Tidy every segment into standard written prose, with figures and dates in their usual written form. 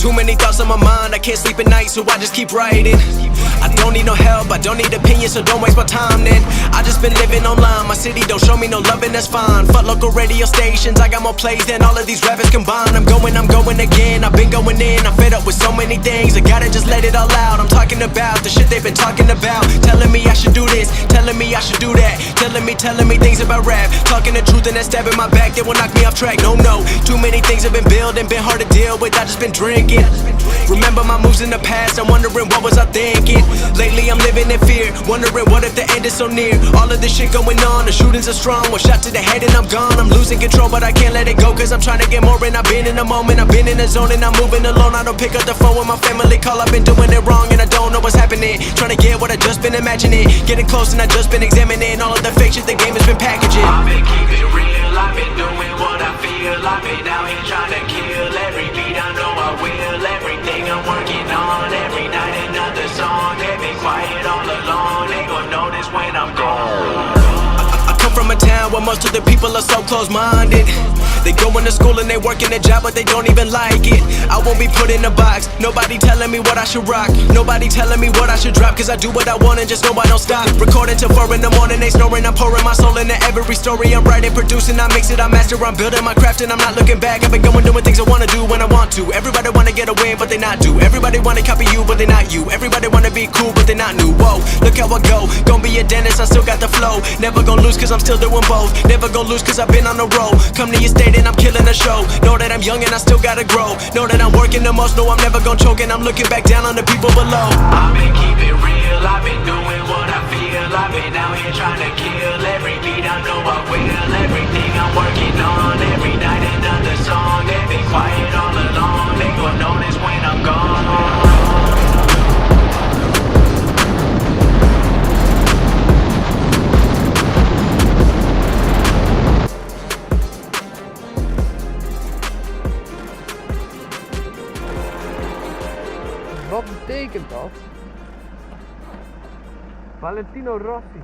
Too many thoughts on my mind, I can't sleep at night, so I just keep writing. I don't need no help, I don't need opinions, so don't waste my time then. I just been living online, my city don't show me no love and that's fine. Fuck local radio stations, I got more plays than all of these rappers combined. I'm going again, I've been going in, I'm fed up with so many things. I gotta just let it all out, I'm talking about the shit they've been talking about. Telling me I should do this, telling me I should do that. Telling me things about rap. Talking the truth and that stab in my back, that will knock me off track. No, too many things have been building, been hard to deal with, I just been drinking. Remember my moves in the past, I'm wondering what was I thinking. Lately I'm living in fear, wondering what if the end is so near. All of this shit going on, the shootings are strong. One shot to the head and I'm gone. I'm losing control but I can't let it go, cause I'm trying to get more. And I've been in the moment, I've been in the zone, and I'm moving alone. I don't pick up the phone when my family call, I've been doing it wrong and I don't know what's happening. Trying to get what I just been imagining, getting close and I just been examining all of the fake shit the game has been packaging. I've been keeping real, I've been doing what I feel. I've been out here trying to kill every beat, I know I will. Everything I'm working on, every night another song. They've been quiet all along, they gon' notice when I'm gone. I come from a town where most of the people are so close-minded. They going to school and they working a job but they don't even like it. I won't be put in a box, nobody telling me what I should rock. Nobody telling me what I should drop, cause I do what I want and just know I don't stop. Recording till 4 in the morning, they snoring, I'm pouring my soul into every story. I'm writing, producing, I mix it, I master, I'm building my craft and I'm not looking back. I've been going doing things I wanna do when I want to. Everybody wanna get a win but they not do. Everybody wanna copy you but they not you. Everybody wanna be cool but they not new. Whoa, look how I go, gon' be a dentist, I still got the flow. Never gon' lose cause I'm still doing both. Never gon' lose cause I've been on the road. Come to your state and I'm killing the show. Know that I'm young and I still gotta grow. Know that I'm working the most, know I'm never gon' choke, and I'm looking back down on the people below. I've been keeping real, I've been doing what I feel. I've been out here trying to kill every beat, I know I will. Everything I'm working on, every night another song. They've been quiet all along, they gon' notice when I'm gone. Wat betekent dat? Valentino Rossi.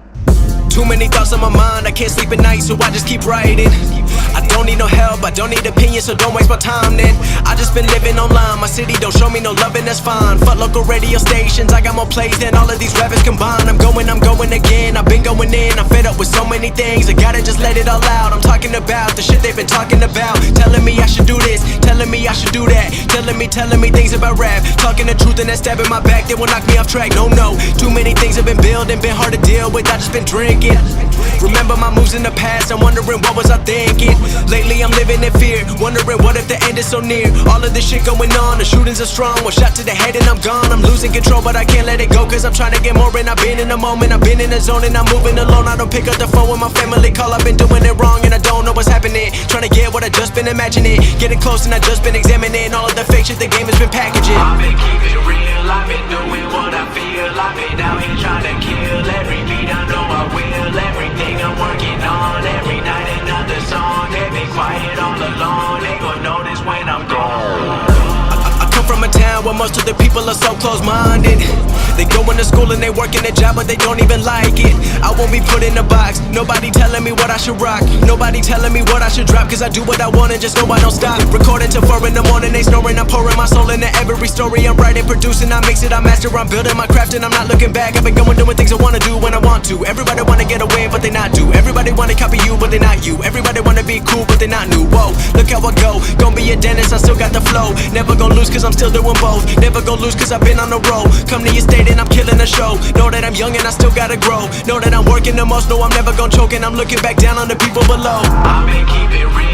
Too many thoughts on my mind, I can't sleep at night, so I just keep writing. I don't need no help, I don't need opinions, so don't waste my time then. I just been living online, my city don't show me no love and that's fine. Fuck local radio stations, I got more plays than all of these rappers combined. I'm going again, I've been going in, I'm fed up with so many things. I gotta just let it all out, I'm talking about the shit they've been talking about. Telling me I should do this, telling me I should do that. Telling me things about rap. Talking the truth and that stab in my back, that will knock me off track. No, too many things have been building, been hard to deal with, I just been drinking. Remember my moves in the past, I'm wondering what was I thinking. Lately I'm living in fear, wondering what if the end is so near. All of this shit going on, the shootings are strong. One shot to the head and I'm gone. I'm losing control but I can't let it go, cause I'm trying to get more. And I've been in the moment, I've been in the zone, and I'm moving alone. I don't pick up the phone when my family call, I've been doing it wrong and I don't know what's happening. Trying to get what I just been imagining, getting close and I just been examining all of the fake shit the game has been packaging. I've been keeping real, I've been doing what I feel. I've been out here trying to kill every beat, I know I will. Everything I'm working on, every night another song. They've been quiet all along, they gon' notice when I'm gone. I come from a town where most of the people are so close-minded. They going to school and they working a job but they don't even like it. I won't be put in a box, nobody telling me what I should rock. Nobody telling me what I should drop, cause I do what I want and just know I don't stop. Recording till 4 in the morning, they snoring, I'm pouring my soul into every story. I'm writing, producing, I mix it, I master, I'm building my craft and I'm not looking back. I've been going doing things I wanna do when I want to. Everybody wanna get a win but they not do. Everybody wanna copy you but they not you. Everybody wanna be cool but they not new. Whoa, look how I go, gon' be a dentist, I still got the flow. Never gon' lose cause I'm still doing both. Never gon' lose cause I've been on the road. Come to your state and I'm killing the show. Know that I'm young and I still gotta grow. Know that I'm working the most, know I'm never gon' choke, and I'm looking back down on the people below. I've been keeping real.